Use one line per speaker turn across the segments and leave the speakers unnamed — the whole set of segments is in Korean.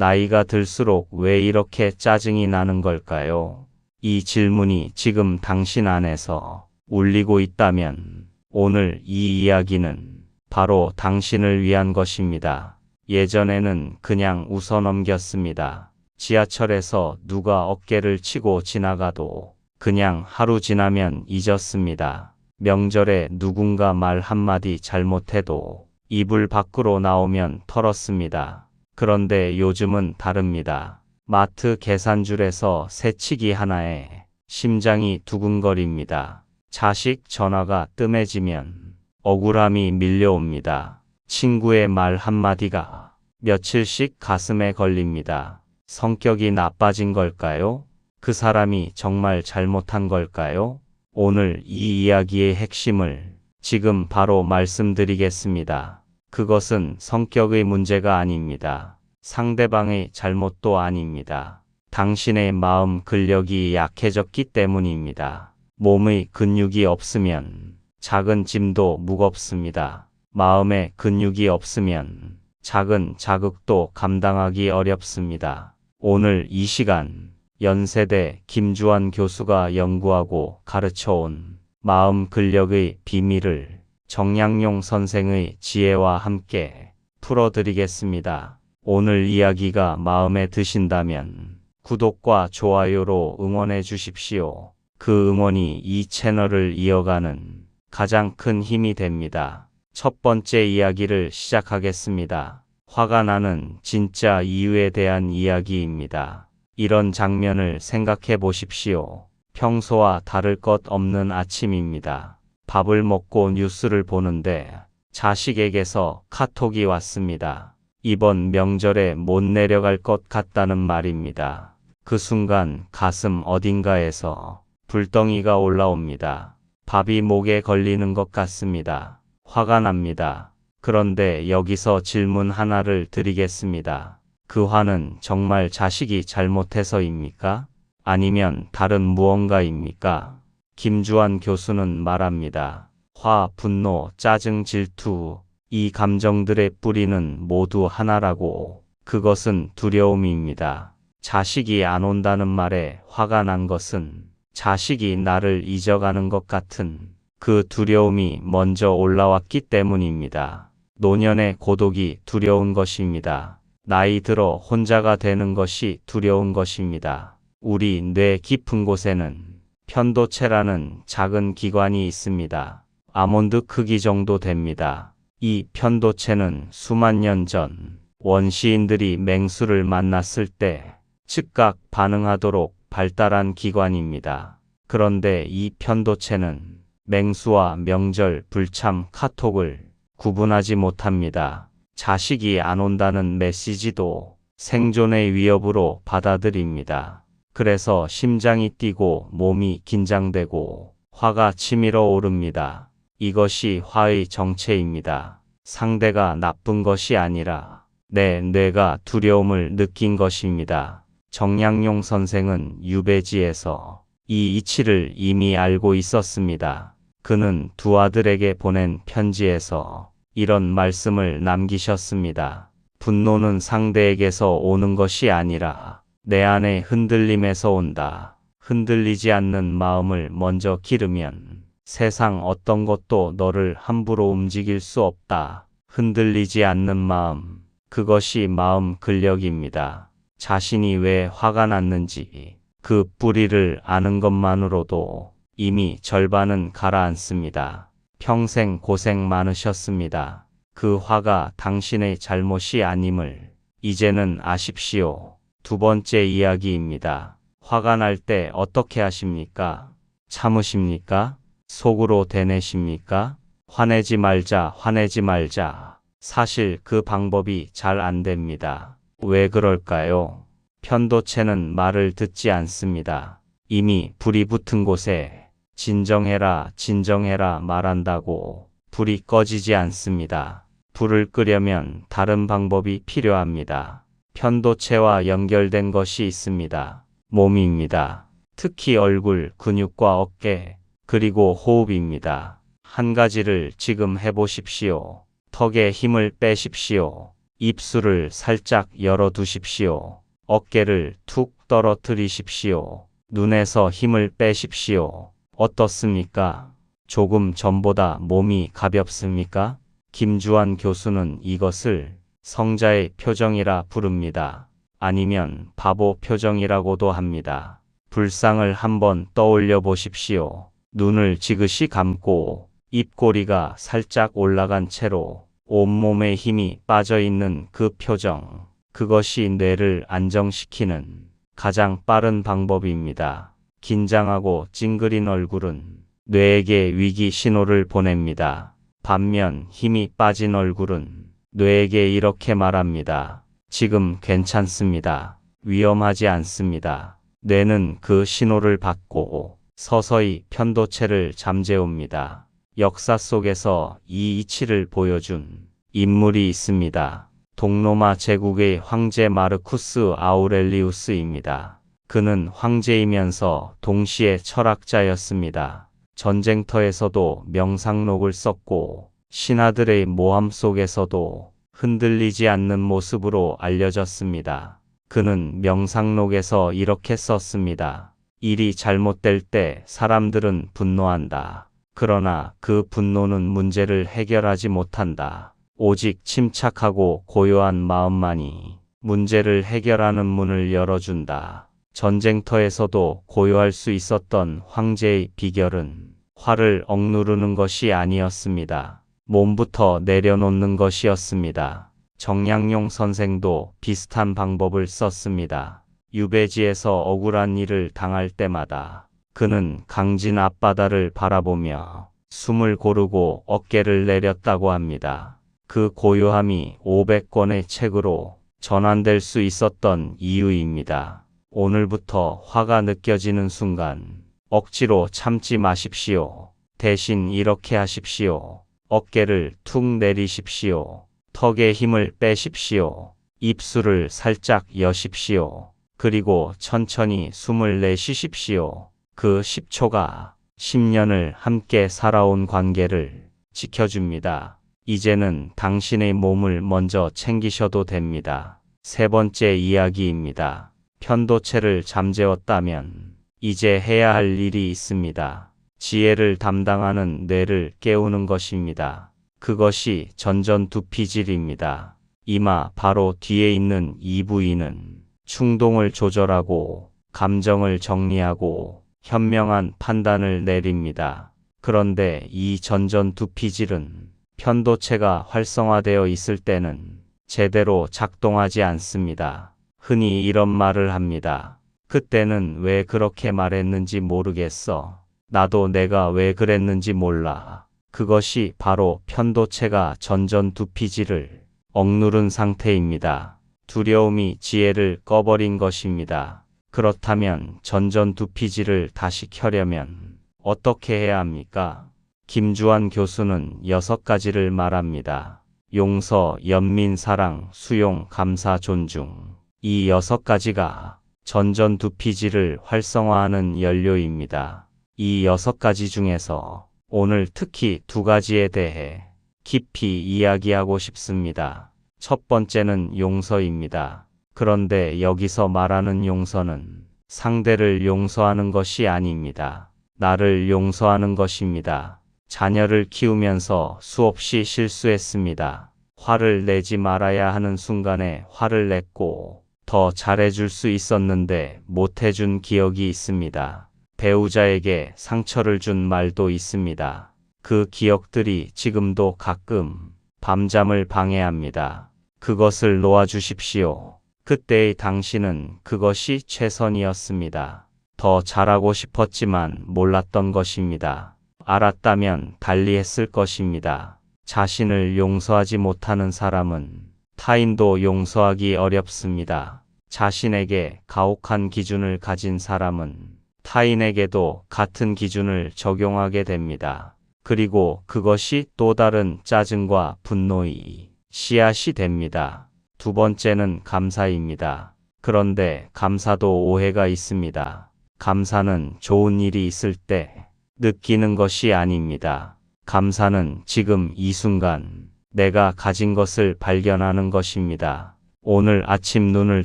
나이가 들수록 왜 이렇게 짜증이 나는 걸까요? 이 질문이 지금 당신 안에서 울리고 있다면 오늘 이 이야기는 바로 당신을 위한 것입니다. 예전에는 그냥 웃어 넘겼습니다. 지하철에서 누가 어깨를 치고 지나가도 그냥 하루 지나면 잊었습니다. 명절에 누군가 말 한마디 잘못해도 이불 밖으로 나오면 털었습니다. 그런데 요즘은 다릅니다. 마트 계산줄에서 새치기 하나에 심장이 두근거립니다. 자식 전화가 뜸해지면 억울함이 밀려옵니다. 친구의 말 한마디가 며칠씩 가슴에 걸립니다. 성격이 나빠진 걸까요? 그 사람이 정말 잘못한 걸까요? 오늘 이 이야기의 핵심을 지금 바로 말씀드리겠습니다. 그것은 성격의 문제가 아닙니다. 상대방의 잘못도 아닙니다. 당신의 마음 근력이 약해졌기 때문입니다. 몸의 근육이 없으면 작은 짐도 무겁습니다. 마음의 근육이 없으면 작은 자극도 감당하기 어렵습니다. 오늘 이 시간 연세대 김주환 교수가 연구하고 가르쳐온 마음 근력의 비밀을 정량용 선생의 지혜와 함께 풀어드리겠습니다. 오늘 이야기가 마음에 드신다면 구독과 좋아요로 응원해 주십시오. 그 응원이 이 채널을 이어가는 가장 큰 힘이 됩니다. 첫 번째 이야기를 시작하겠습니다. 화가 나는 진짜 이유에 대한 이야기입니다. 이런 장면을 생각해 보십시오. 평소와 다를 것 없는 아침입니다. 밥을 먹고 뉴스를 보는데 자식에게서 카톡이 왔습니다. 이번 명절에 못 내려갈 것 같다는 말입니다. 그 순간 가슴 어딘가에서 불덩이가 올라옵니다. 밥이 목에 걸리는 것 같습니다. 화가 납니다. 그런데 여기서 질문 하나를 드리겠습니다. 그 화는 정말 자식이 잘못해서입니까? 아니면 다른 무언가입니까? 김주환 교수는 말합니다. 화, 분노, 짜증, 질투, 이 감정들의 뿌리는 모두 하나라고. 그것은 두려움입니다. 자식이 안 온다는 말에 화가 난 것은 자식이 나를 잊어가는 것 같은 그 두려움이 먼저 올라왔기 때문입니다. 노년의 고독이 두려운 것입니다. 나이 들어 혼자가 되는 것이 두려운 것입니다. 우리 뇌 깊은 곳에는 편도체라는 작은 기관이 있습니다. 아몬드 크기 정도 됩니다. 이 편도체는 수만 년 전 원시인들이 맹수를 만났을 때 즉각 반응하도록 발달한 기관입니다. 그런데 이 편도체는 맹수와 명절, 불참, 카톡을 구분하지 못합니다. 자식이 안 온다는 메시지도 생존의 위협으로 받아들입니다. 그래서 심장이 뛰고 몸이 긴장되고 화가 치밀어 오릅니다. 이것이 화의 정체입니다. 상대가 나쁜 것이 아니라 내 뇌가 두려움을 느낀 것입니다. 정량용 선생은 유배지에서 이 이치를 이미 알고 있었습니다. 그는 두 아들에게 보낸 편지에서 이런 말씀을 남기셨습니다. 분노는 상대에게서 오는 것이 아니라 내 안의 흔들림에서 온다. 흔들리지 않는 마음을 먼저 기르면 세상 어떤 것도 너를 함부로 움직일 수 없다. 흔들리지 않는 마음, 그것이 마음 근력입니다. 자신이 왜 화가 났는지 그 뿌리를 아는 것만으로도 이미 절반은 가라앉습니다. 평생 고생 많으셨습니다. 그 화가 당신의 잘못이 아님을 이제는 아십시오. 두 번째 이야기입니다. 화가 날 때 어떻게 하십니까? 참으십니까? 속으로 대내십니까? 화내지 말자, 화내지 말자. 사실 그 방법이 잘 안 됩니다. 왜 그럴까요? 편도체는 말을 듣지 않습니다. 이미 불이 붙은 곳에 진정해라, 진정해라 말한다고 불이 꺼지지 않습니다. 불을 끄려면 다른 방법이 필요합니다. 편도체와 연결된 것이 있습니다. 몸입니다. 특히 얼굴, 근육과 어깨, 그리고 호흡입니다. 한 가지를 지금 해보십시오. 턱에 힘을 빼십시오. 입술을 살짝 열어두십시오. 어깨를 툭 떨어뜨리십시오. 눈에서 힘을 빼십시오. 어떻습니까? 조금 전보다 몸이 가볍습니까? 김주환 교수는 이것을 성자의 표정이라 부릅니다. 아니면 바보 표정이라고도 합니다. 불상을 한번 떠올려 보십시오. 눈을 지그시 감고 입꼬리가 살짝 올라간 채로 온몸에 힘이 빠져 있는 그 표정. 그것이 뇌를 안정시키는 가장 빠른 방법입니다. 긴장하고 찡그린 얼굴은 뇌에게 위기 신호를 보냅니다. 반면 힘이 빠진 얼굴은 뇌에게 이렇게 말합니다. 지금 괜찮습니다. 위험하지 않습니다. 뇌는 그 신호를 받고 서서히 편도체를 잠재웁니다. 역사 속에서 이 이치를 보여준 인물이 있습니다. 동로마 제국의 황제 마르쿠스 아우렐리우스입니다. 그는 황제이면서 동시에 철학자였습니다. 전쟁터에서도 명상록을 썼고 신하들의 모함 속에서도 흔들리지 않는 모습으로 알려졌습니다. 그는 명상록에서 이렇게 썼습니다. 일이 잘못될 때 사람들은 분노한다. 그러나 그 분노는 문제를 해결하지 못한다. 오직 침착하고 고요한 마음만이 문제를 해결하는 문을 열어준다. 전쟁터에서도 고요할 수 있었던 황제의 비결은 화를 억누르는 것이 아니었습니다. 몸부터 내려놓는 것이었습니다. 정약용 선생도 비슷한 방법을 썼습니다. 유배지에서 억울한 일을 당할 때마다 그는 강진 앞바다를 바라보며 숨을 고르고 어깨를 내렸다고 합니다. 그 고요함이 500권의 책으로 전환될 수 있었던 이유입니다. 오늘부터 화가 느껴지는 순간 억지로 참지 마십시오. 대신 이렇게 하십시오. 어깨를 툭 내리십시오. 턱에 힘을 빼십시오. 입술을 살짝 여십시오. 그리고 천천히 숨을 내쉬십시오. 그 10초가 10년을 함께 살아온 관계를 지켜줍니다. 이제는 당신의 몸을 먼저 챙기셔도 됩니다. 세 번째 이야기입니다. 편도체를 잠재웠다면 이제 해야 할 일이 있습니다. 지혜를 담당하는 뇌를 깨우는 것입니다. 그것이 전전두피질입니다. 이마 바로 뒤에 있는 이 부위는 충동을 조절하고 감정을 정리하고 현명한 판단을 내립니다. 그런데 이 전전두피질은 편도체가 활성화되어 있을 때는 제대로 작동하지 않습니다. 흔히 이런 말을 합니다. 그때는 왜 그렇게 말했는지 모르겠어. 나도 내가 왜 그랬는지 몰라. 그것이 바로 편도체가 전전두피질을 억누른 상태입니다. 두려움이 지혜를 꺼버린 것입니다. 그렇다면 전전두피질을 다시 켜려면 어떻게 해야 합니까? 김주환 교수는 6가지를 말합니다. 용서, 연민, 사랑, 수용, 감사, 존중. 이 6가지가 전전두피질을 활성화하는 연료입니다. 이 6가지 중에서 오늘 특히 2가지에 대해 깊이 이야기하고 싶습니다. 첫 번째는 용서입니다. 그런데 여기서 말하는 용서는 상대를 용서하는 것이 아닙니다. 나를 용서하는 것입니다. 자녀를 키우면서 수없이 실수했습니다. 화를 내지 말아야 하는 순간에 화를 냈고 더 잘해줄 수 있었는데 못해준 기억이 있습니다. 배우자에게 상처를 준 말도 있습니다. 그 기억들이 지금도 가끔 밤잠을 방해합니다. 그것을 놓아주십시오. 그때의 당신은 그것이 최선이었습니다. 더 잘하고 싶었지만 몰랐던 것입니다. 알았다면 달리 했을 것입니다. 자신을 용서하지 못하는 사람은 타인도 용서하기 어렵습니다. 자신에게 가혹한 기준을 가진 사람은 타인에게도 같은 기준을 적용하게 됩니다. 그리고 그것이 또 다른 짜증과 분노의 씨앗이 됩니다. 두 번째는 감사입니다. 그런데 감사도 오해가 있습니다. 감사는 좋은 일이 있을 때 느끼는 것이 아닙니다. 감사는 지금 이 순간 내가 가진 것을 발견하는 것입니다. 오늘 아침 눈을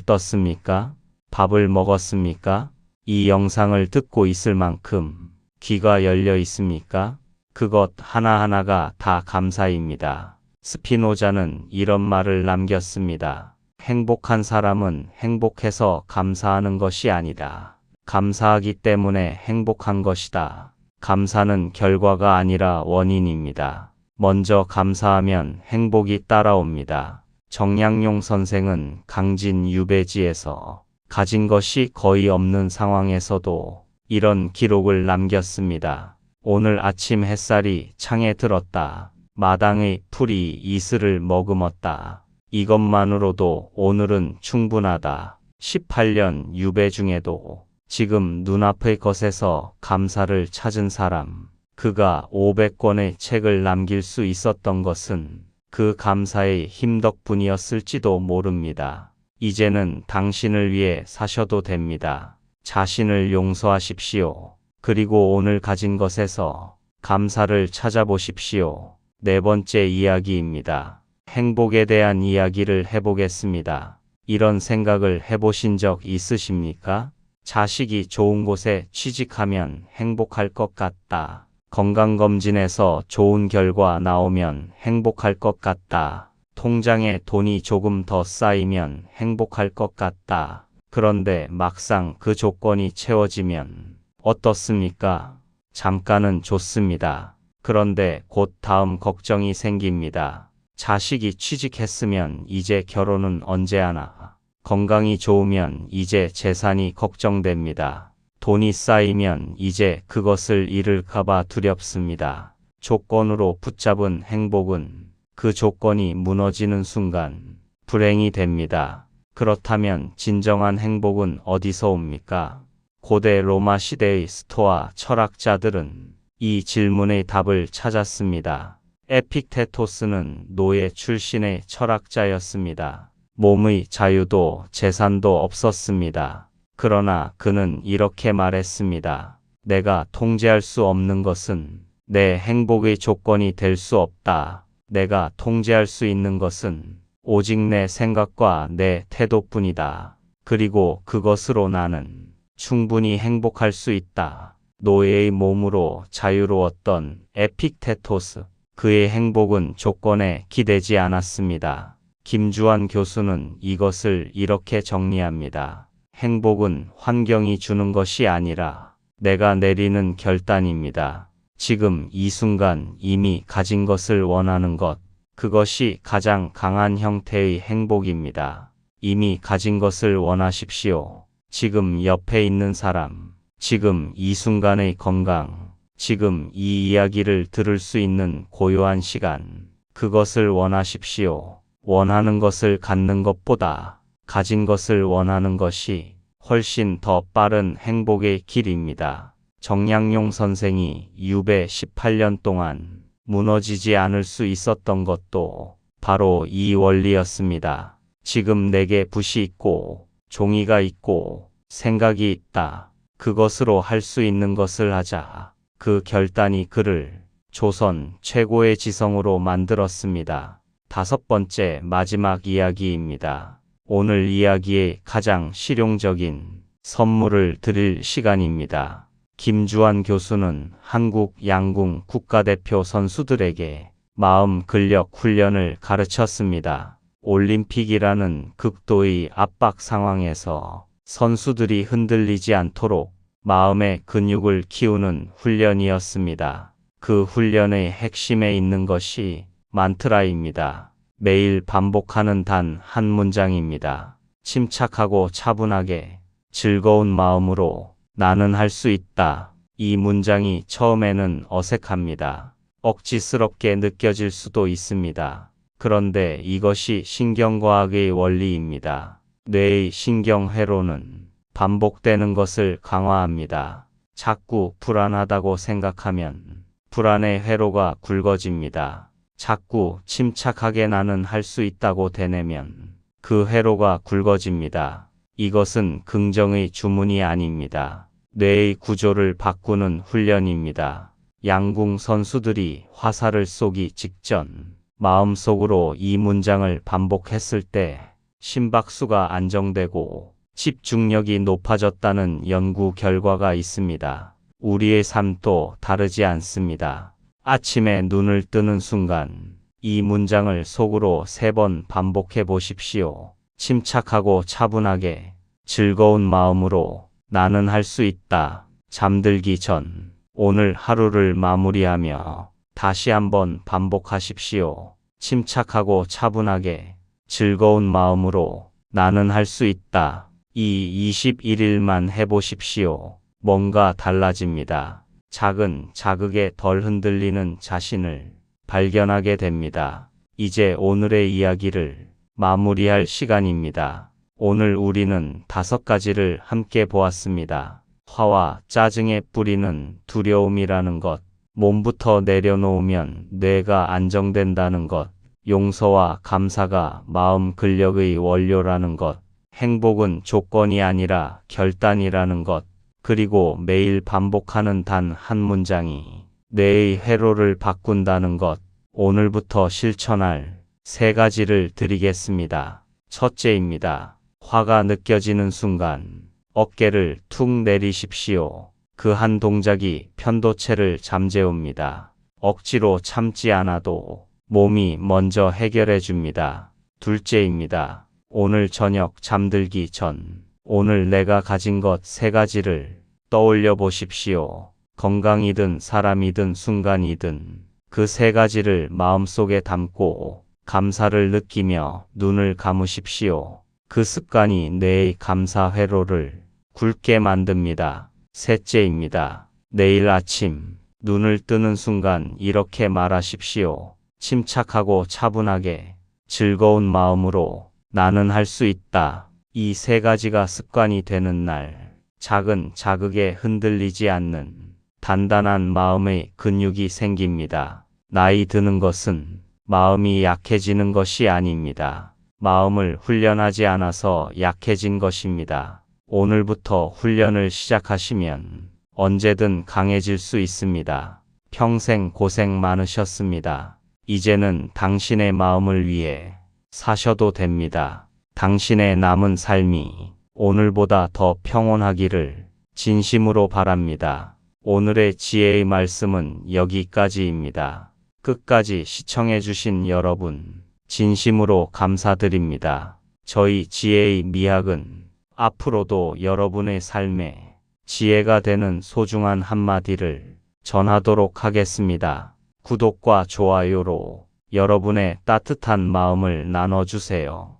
떴습니까? 밥을 먹었습니까? 이 영상을 듣고 있을 만큼 귀가 열려 있습니까? 그것 하나하나가 다 감사입니다. 스피노자는 이런 말을 남겼습니다. 행복한 사람은 행복해서 감사하는 것이 아니다. 감사하기 때문에 행복한 것이다. 감사는 결과가 아니라 원인입니다. 먼저 감사하면 행복이 따라옵니다. 정약용 선생은 강진 유배지에서 가진 것이 거의 없는 상황에서도 이런 기록을 남겼습니다. 오늘 아침 햇살이 창에 들었다. 마당의 풀이 이슬을 머금었다. 이것만으로도 오늘은 충분하다. 18년 유배 중에도 지금 눈앞의 것에서 감사를 찾은 사람, 그가 500권의 책을 남길 수 있었던 것은 그 감사의 힘 덕분이었을지도 모릅니다. 이제는 당신을 위해 사셔도 됩니다. 자신을 용서하십시오. 그리고 오늘 가진 것에서 감사를 찾아보십시오. 네 번째 이야기입니다. 행복에 대한 이야기를 해보겠습니다. 이런 생각을 해보신 적 있으십니까? 자식이 좋은 곳에 취직하면 행복할 것 같다. 건강검진에서 좋은 결과 나오면 행복할 것 같다. 통장에 돈이 조금 더 쌓이면 행복할 것 같다. 그런데 막상 그 조건이 채워지면 어떻습니까? 잠깐은 좋습니다. 그런데 곧 다음 걱정이 생깁니다. 자식이 취직했으면 이제 결혼은 언제 하나? 건강이 좋으면 이제 재산이 걱정됩니다. 돈이 쌓이면 이제 그것을 잃을까봐 두렵습니다. 조건으로 붙잡은 행복은 그 조건이 무너지는 순간 불행이 됩니다. 그렇다면 진정한 행복은 어디서 옵니까? 고대 로마 시대의 스토아 철학자들은 이 질문의 답을 찾았습니다. 에픽테토스는 노예 출신의 철학자였습니다. 몸의 자유도 재산도 없었습니다. 그러나 그는 이렇게 말했습니다. 내가 통제할 수 없는 것은 내 행복의 조건이 될 수 없다. 내가 통제할 수 있는 것은 오직 내 생각과 내 태도뿐이다. 그리고 그것으로 나는 충분히 행복할 수 있다. 노예의 몸으로 자유로웠던 에픽테토스. 그의 행복은 조건에 기대지 않았습니다. 김주환 교수는 이것을 이렇게 정리합니다. 행복은 환경이 주는 것이 아니라 내가 내리는 결단입니다. 지금 이 순간 이미 가진 것을 원하는 것, 그것이 가장 강한 형태의 행복입니다. 이미 가진 것을 원하십시오. 지금 옆에 있는 사람, 지금 이 순간의 건강, 지금 이 이야기를 들을 수 있는 고요한 시간, 그것을 원하십시오. 원하는 것을 갖는 것보다 가진 것을 원하는 것이 훨씬 더 빠른 행복의 길입니다. 정약용 선생이 유배 18년 동안 무너지지 않을 수 있었던 것도 바로 이 원리였습니다. 지금 내게 붓이 있고 종이가 있고 생각이 있다. 그것으로 할 수 있는 것을 하자. 그 결단이 그를 조선 최고의 지성으로 만들었습니다. 다섯 번째 마지막 이야기입니다. 오늘 이야기의 가장 실용적인 선물을 드릴 시간입니다. 김주환 교수는 한국 양궁 국가대표 선수들에게 마음 근력 훈련을 가르쳤습니다. 올림픽이라는 극도의 압박 상황에서 선수들이 흔들리지 않도록 마음의 근육을 키우는 훈련이었습니다. 그 훈련의 핵심에 있는 것이 만트라입니다. 매일 반복하는 단 한 문장입니다. 침착하고 차분하게 즐거운 마음으로 나는 할 수 있다. 이 문장이 처음에는 어색합니다. 억지스럽게 느껴질 수도 있습니다. 그런데 이것이 신경과학의 원리입니다. 뇌의 신경회로는 반복되는 것을 강화합니다. 자꾸 불안하다고 생각하면 불안의 회로가 굵어집니다. 자꾸 침착하게 나는 할 수 있다고 되뇌면 그 회로가 굵어집니다. 이것은 긍정의 주문이 아닙니다. 뇌의 구조를 바꾸는 훈련입니다. 양궁 선수들이 화살을 쏘기 직전 마음속으로 이 문장을 반복했을 때 심박수가 안정되고 집중력이 높아졌다는 연구 결과가 있습니다. 우리의 삶도 다르지 않습니다. 아침에 눈을 뜨는 순간 이 문장을 속으로 3번 반복해 보십시오. 침착하고 차분하게 즐거운 마음으로 나는 할 수 있다. 잠들기 전 오늘 하루를 마무리하며 다시 한번 반복하십시오. 침착하고 차분하게 즐거운 마음으로 나는 할 수 있다. 이 21일만 해보십시오. 뭔가 달라집니다. 작은 자극에 덜 흔들리는 자신을 발견하게 됩니다. 이제 오늘의 이야기를 마무리할 시간입니다. 오늘 우리는 5가지를 함께 보았습니다. 화와 짜증의 뿌리는 두려움이라는 것, 몸부터 내려놓으면 뇌가 안정된다는 것, 용서와 감사가 마음 근력의 원료라는 것, 행복은 조건이 아니라 결단이라는 것, 그리고 매일 반복하는 단 한 문장이 뇌의 회로를 바꾼다는 것, 오늘부터 실천할 3가지를 드리겠습니다. 첫째입니다. 화가 느껴지는 순간 어깨를 툭 내리십시오. 그 한 동작이 편도체를 잠재웁니다. 억지로 참지 않아도 몸이 먼저 해결해 줍니다. 둘째입니다. 오늘 저녁 잠들기 전 오늘 내가 가진 것 3가지를 떠올려 보십시오. 건강이든 사람이든 순간이든 그 3가지를 마음속에 담고 감사를 느끼며 눈을 감으십시오. 그 습관이 뇌의 감사 회로를 굵게 만듭니다. 셋째입니다. 내일 아침 눈을 뜨는 순간 이렇게 말하십시오. 침착하고 차분하게 즐거운 마음으로 나는 할 수 있다. 이 3가지가 습관이 되는 날 작은 자극에 흔들리지 않는 단단한 마음의 근육이 생깁니다. 나이 드는 것은 마음이 약해지는 것이 아닙니다. 마음을 훈련하지 않아서 약해진 것입니다. 오늘부터 훈련을 시작하시면 언제든 강해질 수 있습니다. 평생 고생 많으셨습니다. 이제는 당신의 마음을 위해 사셔도 됩니다. 당신의 남은 삶이 오늘보다 더 평온하기를 진심으로 바랍니다. 오늘의 지혜의 말씀은 여기까지입니다. 끝까지 시청해주신 여러분, 진심으로 감사드립니다. 저희 지혜의 미학은 앞으로도 여러분의 삶에 지혜가 되는 소중한 한마디를 전하도록 하겠습니다. 구독과 좋아요로 여러분의 따뜻한 마음을 나눠주세요.